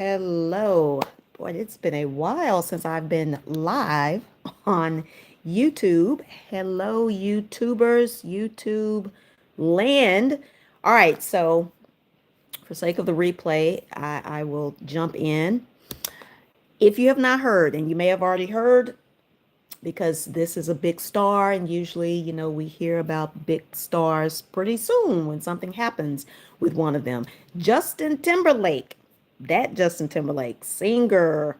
Hello. Boy, it's been a while since I've been live on YouTube. Hello, YouTubers, YouTube land. All right, so for sake of the replay, I will jump in. If you have not heard, and you may have already heard, because this is a big star, and usually, we hear about big stars pretty soon when something happens with one of them. Justin Timberlake, that Justin Timberlake, singer,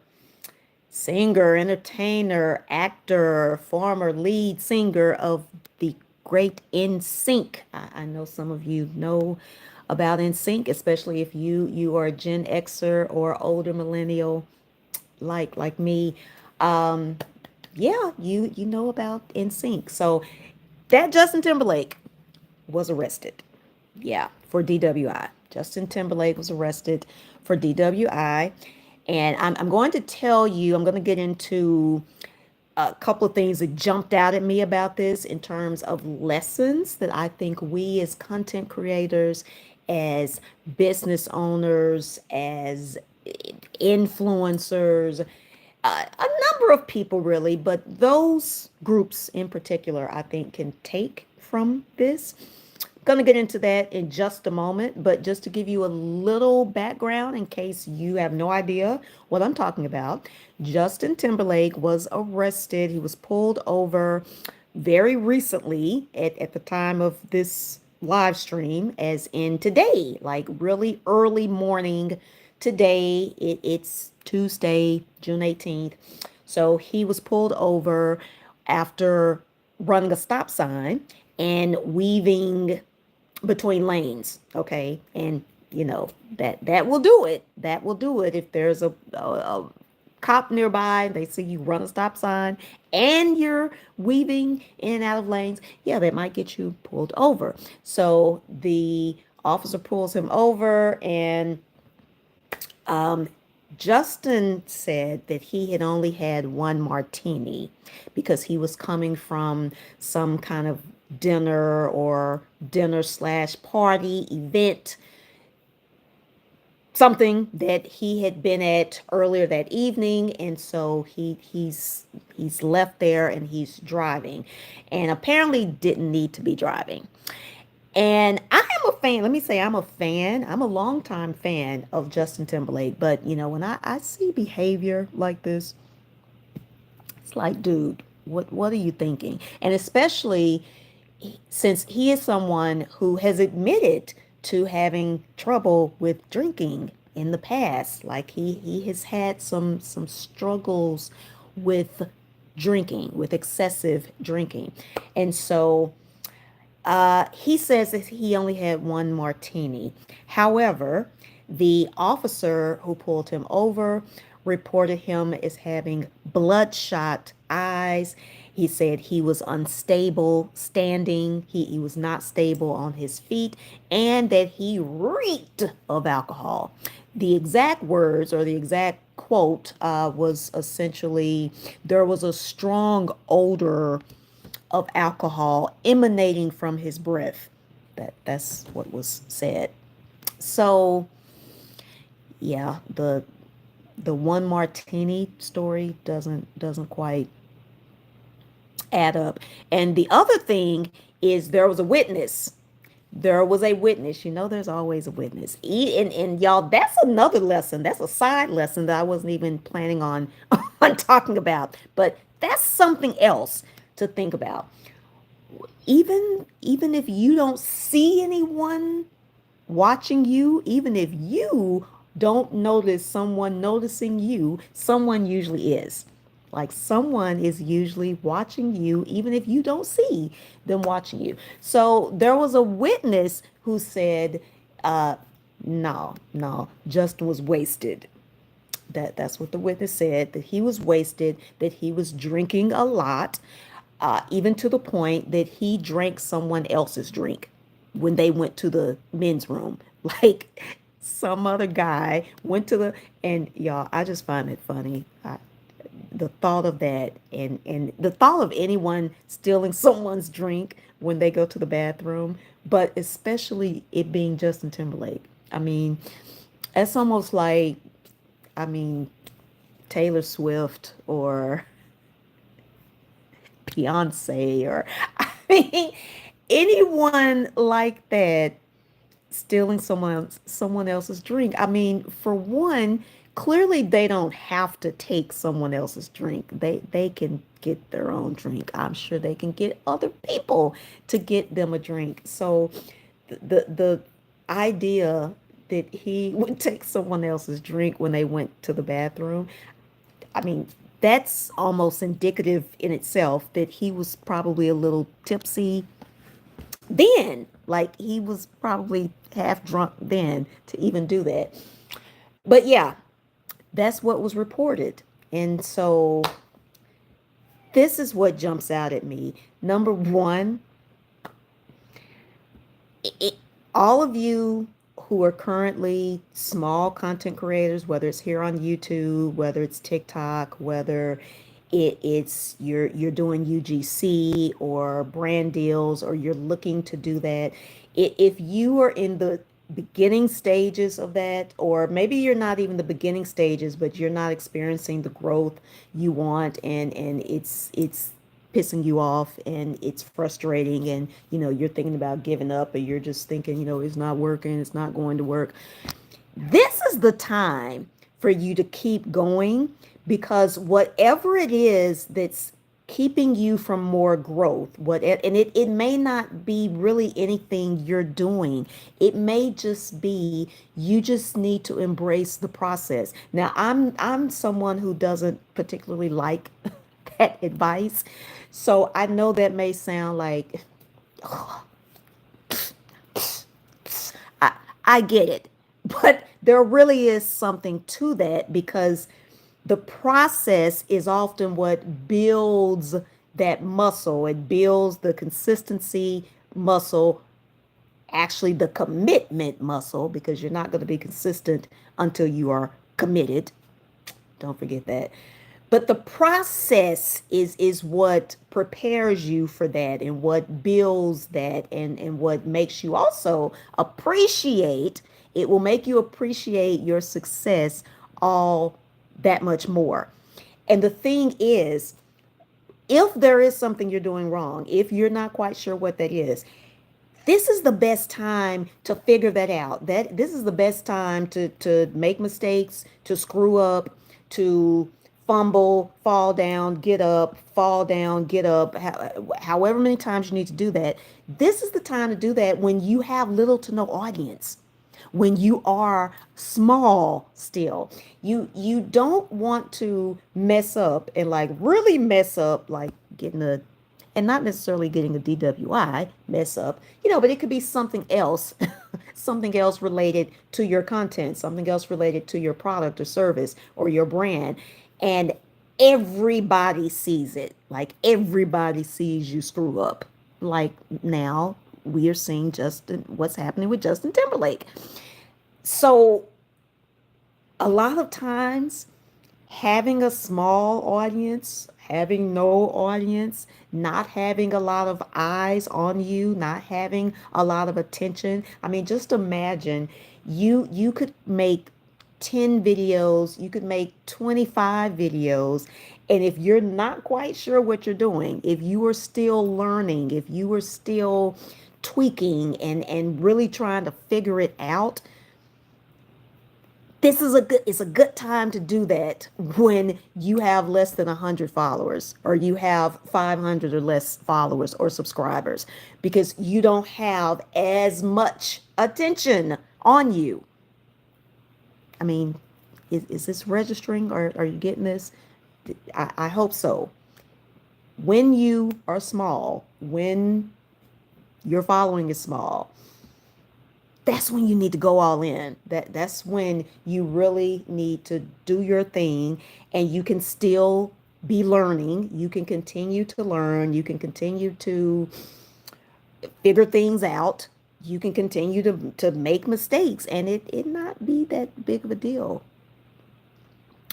entertainer, actor, former lead singer of the great NSYNC. I know some of you know about NSYNC, especially if you are a Gen Xer or older millennial like me. Um, yeah, you know about NSYNC. So that Justin Timberlake was arrested. Yeah, for DWI. Justin Timberlake was arrested for DWI. And I'm going to tell you, I'm going to get into a couple of things that jumped out at me about this in terms of lessons that I think we as content creators, as business owners, as influencers, a number of people really, but those groups in particular, I think, can take from this. Going to get into that in just a moment, but just to give you a little background in case you have no idea what I'm talking about, Justin Timberlake was arrested. He was pulled over very recently at the time of this live stream, as in today, like really early morning today. It's Tuesday, June 18th. So he was pulled over after running a stop sign and weaving between lanes. Okay. And that will do it. That will do it. If there's a cop nearby, they see you run a stop sign and you're weaving in and out of lanes, yeah, that might get you pulled over. So the officer pulls him over, and um, Justin said that he had only had one martini because he was coming from some kind of dinner/party event, something that he had been at earlier that evening, and so he's left there and he's driving, and apparently didn't need to be driving. And I am a fan. Let me say I'm a fan. I'm a longtime fan of Justin Timberlake. But when I see behavior like this, it's like, dude, what are you thinking? And especially since he is someone who has admitted to having trouble with drinking in the past. Like he has had some struggles with drinking, with excessive drinking. And so he says that he only had one martini. However, the officer who pulled him over reported him as having bloodshot eyes. He said he was unstable standing, he was not stable on his feet, and that he reeked of alcohol. The exact words, or the exact quote, was essentially, there was a strong odor of alcohol emanating from his breath. That's what was said. So yeah, the one martini story doesn't quite add up. And the other thing is, there was a witness. There was a witness. There's always a witness. And y'all, that's another lesson. That's a side lesson that I wasn't even planning on on talking about. But that's something else to think about. Even if you don't see anyone watching you, even if you don't notice someone noticing you, someone usually is. Like, someone is usually watching you, even if you don't see them watching you. So there was a witness who said, no, Justin was wasted. That's what the witness said, that he was wasted, that he was drinking a lot, even to the point that he drank someone else's drink when they went to the men's room. Like, some other guy went to and y'all, I just find it funny. The thought of that, and the thought of anyone stealing someone's drink when they go to the bathroom, but especially it being Justin Timberlake. I mean, it's almost like I mean, Taylor Swift or Beyonce or I mean anyone like that stealing someone else's drink. I mean, for one, clearly they don't have to take someone else's drink. They can get their own drink. I'm sure they can get other people to get them a drink. So the idea that he would take someone else's drink when they went to the bathroom, I mean, that's almost indicative in itself that he was probably a little tipsy then. Like he was probably half drunk then to even do that. But yeah, that's what was reported. And so this is what jumps out at me. Number one, it, all of you who are currently small content creators, whether it's here on YouTube, whether it's TikTok, whether it's you're doing UGC or brand deals, or you're looking to do that. If you are in the beginning stages of that, or maybe you're not even the beginning stages, but you're not experiencing the growth you want, and it's pissing you off and it's frustrating, and you're thinking about giving up, or you're just thinking it's not working, it's not going to work, this is the time for you to keep going, because whatever it is that's keeping you from more growth, it may not be really anything you're doing. It may just be you just need to embrace the process. Now, I'm someone who doesn't particularly like that advice. So I know that may sound like I, I get it, but there really is something to that, because the process is often what builds that muscle. It builds the consistency muscle, actually the commitment muscle, because you're not going to be consistent until you are committed. Don't forget that. But the process is what prepares you for that, and what builds that, and what makes you also appreciate. It will make you appreciate your success all that much more. And the thing is, if there is something you're doing wrong, if you're not quite sure what that is, this is the best time to figure that out. That this is the best time to make mistakes, to screw up, to fumble, fall down, get up, fall down, get up. However many times you need to do that. This is the time to do that when you have little to no audience, when you are small still. You don't want to mess up, and like really mess up, like getting a, and not necessarily getting a DWI mess up, but it could be something else, something else related to your content, something else related to your product or service or your brand. And everybody sees it. Like everybody sees you screw up. Like now we are seeing what's happening with Justin Timberlake. So a lot of times, having a small audience, having no audience, not having a lot of eyes on you, not having a lot of attention. I mean, just imagine you could make 10 videos, you could make 25 videos, and if you're not quite sure what you're doing, if you are still learning, if you are still tweaking and really trying to figure it out, it's a good time to do that when you have less than 100 followers, or you have 500 or less followers or subscribers, because you don't have as much attention on you. I mean, is this registering, or are you getting this? I hope so. When you are small, when your following is small, that's when you need to go all in. That's when you really need to do your thing, and you can still be learning. You can continue to learn. You can continue to figure things out. You can continue to make mistakes, and it not be that big of a deal.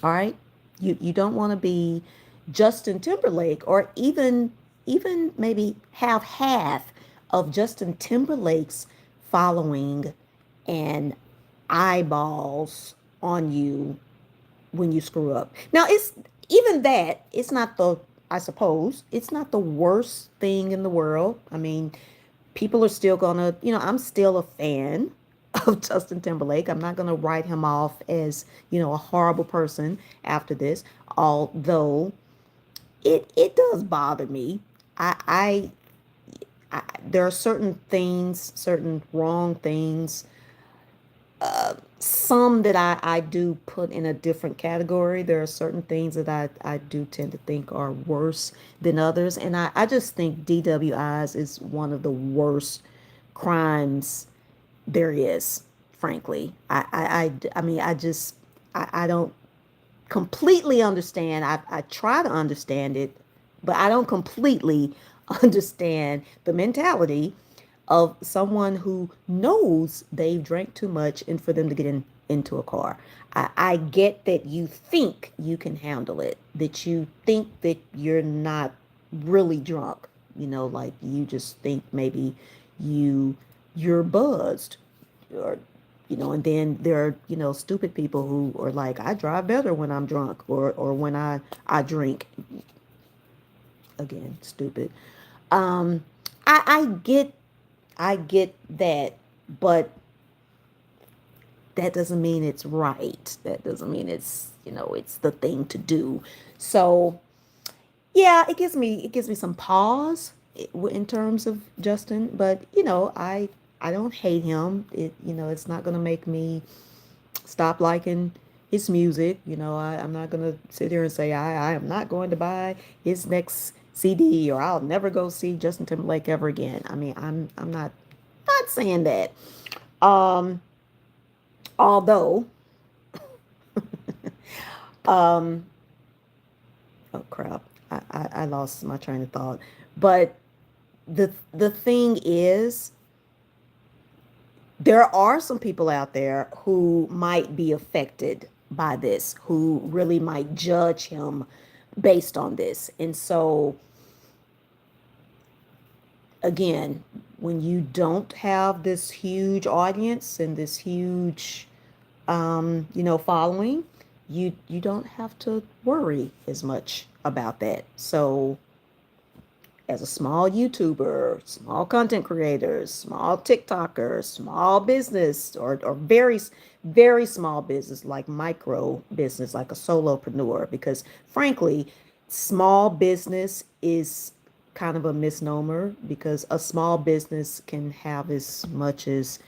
All right? You don't want to be Justin Timberlake, or even maybe have half of Justin Timberlake's following and eyeballs on you when you screw up. Now, it's even that, it's not the, I suppose, it's not the worst thing in the world. I mean, people are still gonna, I'm still a fan of Justin Timberlake. I'm not gonna write him off as, a horrible person after this, although it does bother me. I, there are certain things, certain wrong things, some that I do put in a different category. There are certain things that I do tend to think are worse than others. And I just think DWIs is one of the worst crimes there is, frankly. I mean, I don't completely understand. I try to understand it, but I don't completely understand the mentality of someone who knows they've drank too much and for them to get into a car. I get that you think you can handle it, that you think that you're not really drunk, like you just think maybe you're buzzed, or and then there are stupid people who are like, I drive better when I'm drunk, or when I drink. Again, stupid. um I get that, but that doesn't mean it's right. That doesn't mean it's the thing to do. So yeah, it gives me some pause in terms of Justin, but I don't hate him. It's not gonna make me stop liking his music. I'm not gonna sit here and say I am not going to buy his next CD, or I'll never go see Justin Timberlake ever again. I mean, I'm not saying that. Um, Although, um, oh crap, I lost my train of thought. But the thing is, there are some people out there who might be affected by this, who really might judge him based on this. And so, again, when you don't have this huge audience and this huge, following, you don't have to worry as much about that. So, as a small YouTuber, small content creators, small TikTokers, small business, or very, very small business, like micro business, like a solopreneur, because frankly, small business is kind of a misnomer, because a small business can have as much as,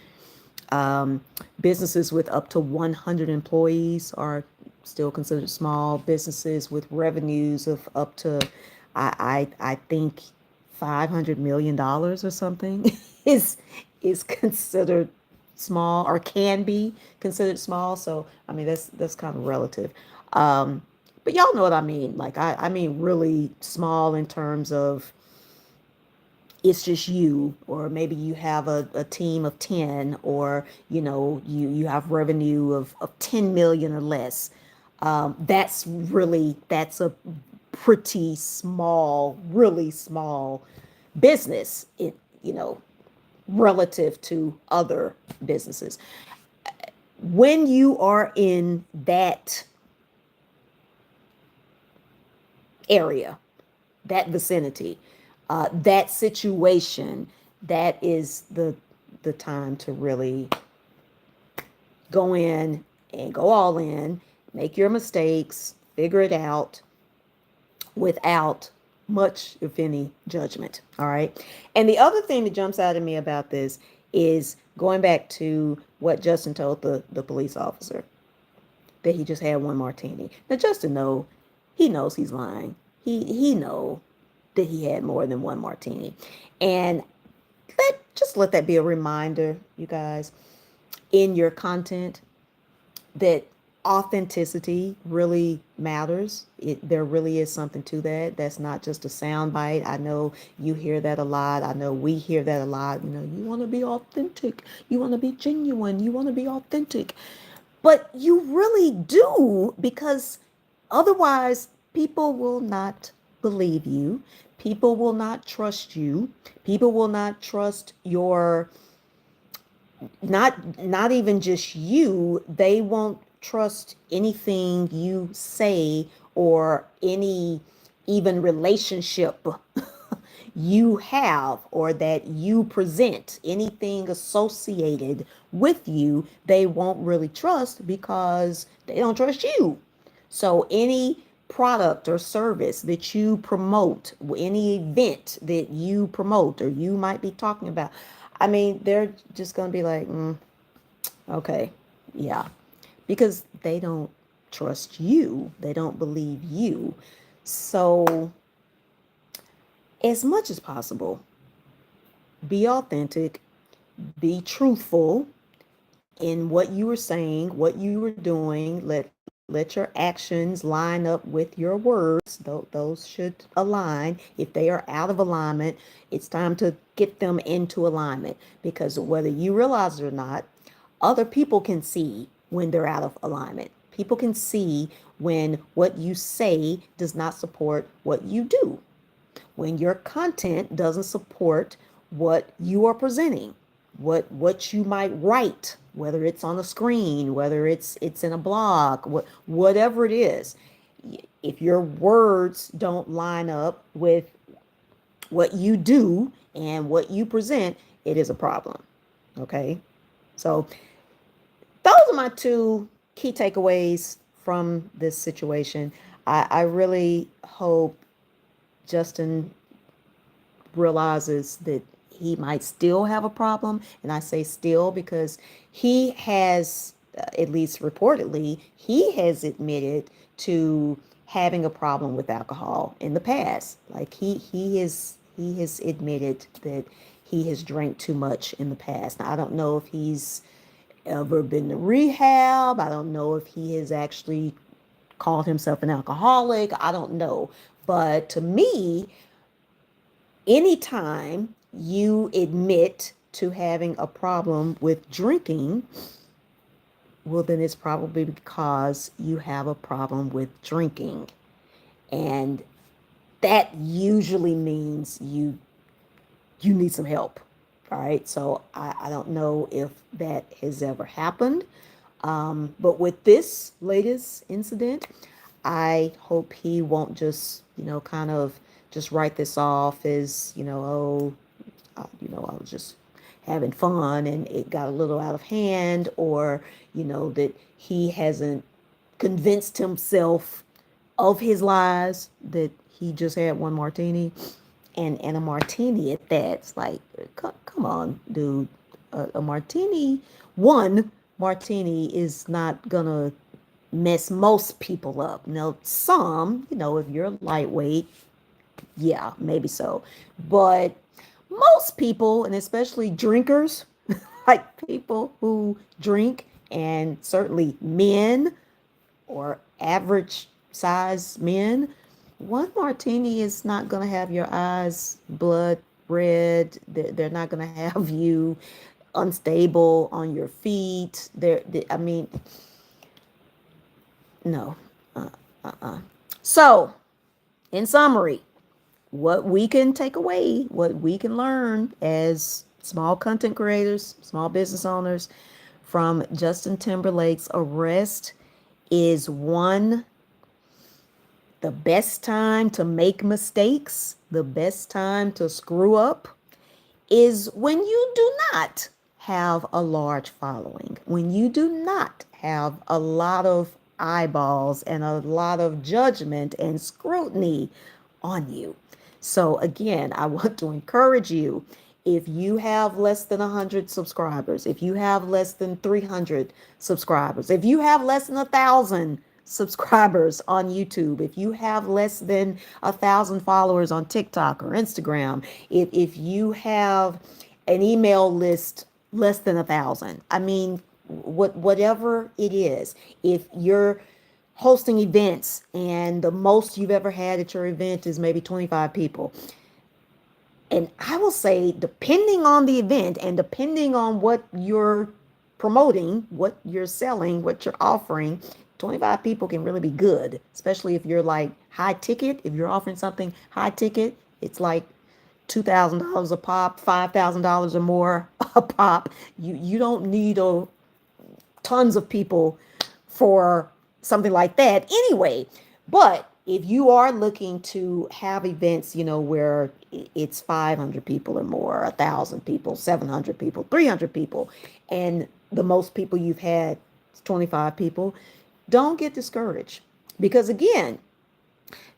um, businesses with up to 100 employees are still considered small. Businesses with revenues of up to, I think, $500 million or something is considered small, or can be considered small. So I mean, that's kind of relative. Um, but y'all know what I mean. Like I mean really small in terms of it's just you, or maybe you have a team of 10, or you have revenue of 10 million or less. That's a pretty small, really small business, you know relative to other businesses. When you are in that area, that vicinity, that situation, that is the time to really go in and go all in, make your mistakes, figure it out without much, if any, judgment. All right. And the other thing that jumps out at me about this is going back to what Justin told the police officer, that he just had one martini. Now Justin he knows he's lying. He know that he had more than one martini. And let that be a reminder, you guys, in your content, that authenticity really matters. There really is something to that. That's not just a sound bite. I know you hear that a lot. I know we hear that a lot. You want to be authentic. You want to be genuine. You want to be authentic. But you really do, because otherwise people will not believe you. People will not trust you. People will not trust your, not even just you, they won't trust anything you say or any even relationship you have or that you present, anything associated with you, they won't really trust because they don't trust you. So any product or service that you promote, any event that you promote or you might be talking about, I mean, they're just going to be like, okay, yeah, because they don't trust you, they don't believe you. So, as much as possible, be authentic, be truthful in what you were saying, what you were doing. Let your actions line up with your words. Those should align. If they are out of alignment, it's time to get them into alignment, because whether you realize it or not, other people can see when they're out of alignment. People can see when what you say does not support what you do, when your content doesn't support what you are presenting, what you might write, whether it's on a screen, whether it's in a blog, whatever it is. If your words don't line up with what you do and what you present, it is a problem. Okay? So those are my two key takeaways from this situation. I really hope Justin realizes that he might still have a problem. And I say still because he has, at least reportedly, he has admitted to having a problem with alcohol in the past. Like he has admitted that he has drank too much in the past. Now I don't know if he's ever been to rehab. I don't know if he has actually called himself an alcoholic. I don't know. But to me, anytime you admit to having a problem with drinking, well, then it's probably because you have a problem with drinking. And that usually means you need some help. All right. So I don't know if that has ever happened. But with this latest incident, I hope he won't just, kind of just write this off as, I was just having fun and it got a little out of hand, or, that he hasn't convinced himself of his lies, that he just had one martini and a martini at that. It's like, come on, dude. A martini, one martini is not gonna mess most people up. Now, some, if you're lightweight, yeah, maybe so. But most people, and especially drinkers, like people who drink, and certainly men or average size men, one martini is not going to have your eyes blood red. They're not going to have you unstable on your feet. I mean, no. So, in summary, what we can take away, what we can learn as small content creators, small business owners from Justin Timberlake's arrest is one, the best time to make mistakes, the best time to screw up is when you do not have a large following, when you do not have a lot of eyeballs and a lot of judgment and scrutiny on you. So again, I want to encourage you, if you have less than 100 subscribers, if you have less than 300 subscribers, if you have less than 1,000 subscribers on YouTube, if you have less than 1,000 followers on TikTok or Instagram, if you have an email list less than 1,000, I mean, whatever it is, if you're hosting events and the most you've ever had at your event is maybe 25 people. And I will say, depending on the event and depending on what you're promoting, what you're selling, what you're offering, 25 people can really be good, especially if you're like high ticket. If you're offering something high ticket, it's like $2,000 a pop, $5,000 or more a pop. You don't need tons of people for something like that anyway. But if you are looking to have events, where it's 500 people or more, 1,000 people, 700 people, 300 people, and the most people you've had is 25 people, don't get discouraged. Because again,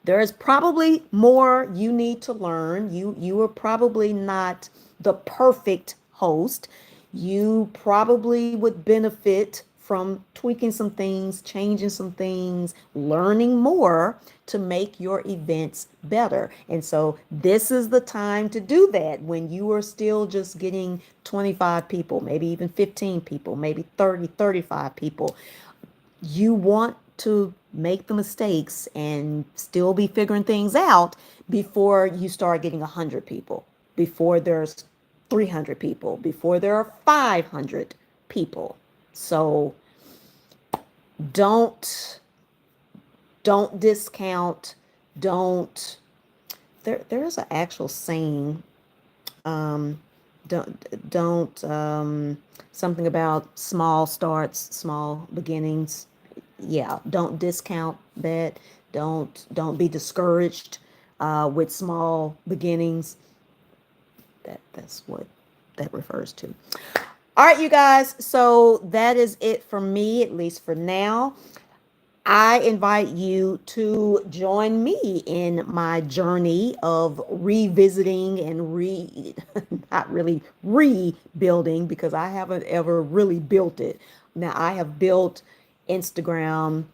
there is probably more you need to learn. You are probably not the perfect host. You probably would benefit from tweaking some things, changing some things, learning more to make your events better. And so this is the time to do that when you are still just getting 25 people, maybe even 15 people, maybe 30, 35 people. You want to make the mistakes and still be figuring things out before you start getting 100 people, before there's 300 people, before there are 500 people. So don't discount, don't there's an actual saying, um don't something about small starts, small beginnings. Yeah, don't discount that. Don't be discouraged with small beginnings. That's what that refers to. All right, you guys. So that is it for me, at least for now. I invite you to join me in my journey of revisiting and not really rebuilding, because I haven't ever really built it. Now, I have built Instagram,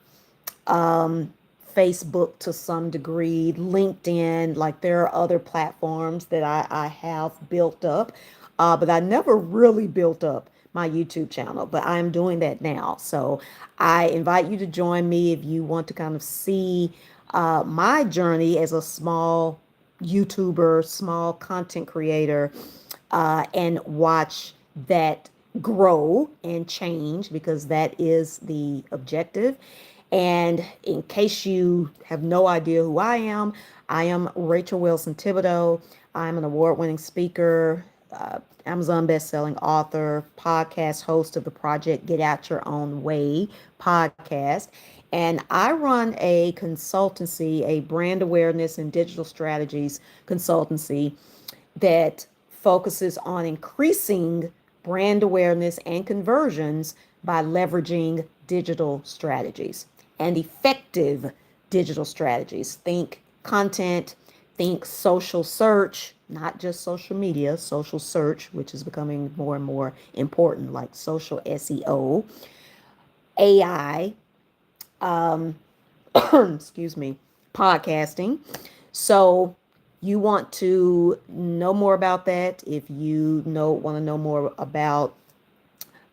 Facebook to some degree, LinkedIn, like there are other platforms that I have built up, but I never really built up my YouTube channel, but I'm doing that now. So I invite you to join me if you want to kind of see my journey as a small YouTuber, small content creator, and watch that grow and change, because that is the objective. And in case you have no idea who I am Rachel Wilson Thibodeau. I'm an award-winning speaker, Amazon best-selling author, podcast host of the Project Get Out Your Own Way podcast. And I run a consultancy, a brand awareness and digital strategies consultancy that focuses on increasing brand awareness and conversions by leveraging digital strategies and effective digital strategies. Think content, think social search, not just social media, social search, which is becoming more and more important, like social SEO, AI, excuse me, podcasting. So you want to know more about that. If you want to know more about,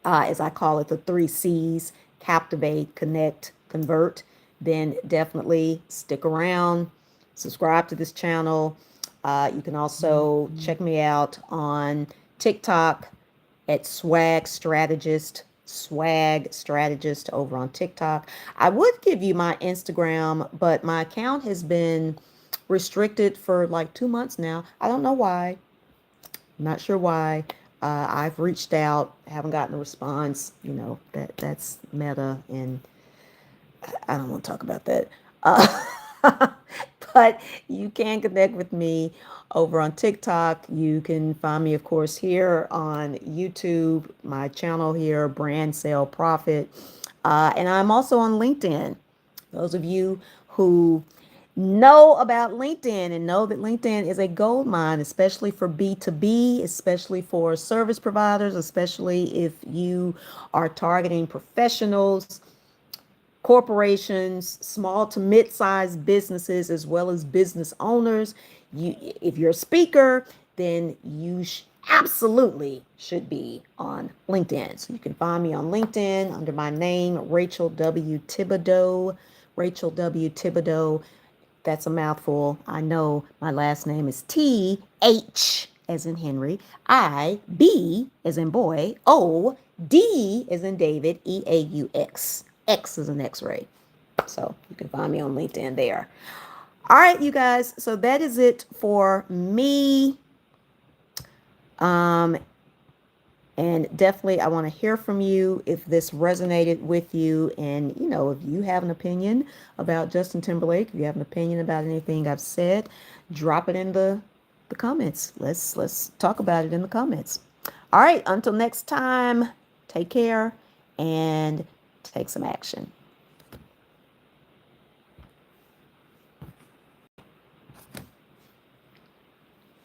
as I call it, the 3 C's: captivate, connect, convert, then definitely stick around, subscribe to this channel. You can also check me out on TikTok at swag strategist over on TikTok. I would give you my Instagram, but my account has been restricted for like 2 months now. I don't know why. I'm not sure why. I've reached out, haven't gotten a response. That's Meta, and I don't want to talk about that. But you can connect with me over on TikTok. You can find me, of course, here on YouTube, my channel here, Brand Sale Profit. And I'm also on LinkedIn. Those of you who know about LinkedIn and know that LinkedIn is a gold mine, especially for B2B, especially for service providers, especially if you are targeting professionals, corporations, small to mid-sized businesses, as well as business owners. If you're a speaker, then you absolutely should be on LinkedIn. So you can find me on LinkedIn under my name, Rachel W. Thibodeau. Rachel W. Thibodeau. That's a mouthful. I know. My last name is T-H as in Henry, I-B as in boy, O-D as in David, E-A-U-X. X is an X-ray. So you can find me on LinkedIn there. All right, you guys. So that is it for me. And definitely, I want to hear from you if this resonated with you. And, if you have an opinion about Justin Timberlake, if you have an opinion about anything I've said, drop it in the comments. Let's talk about it in the comments. All right, until next time, take care and take some action.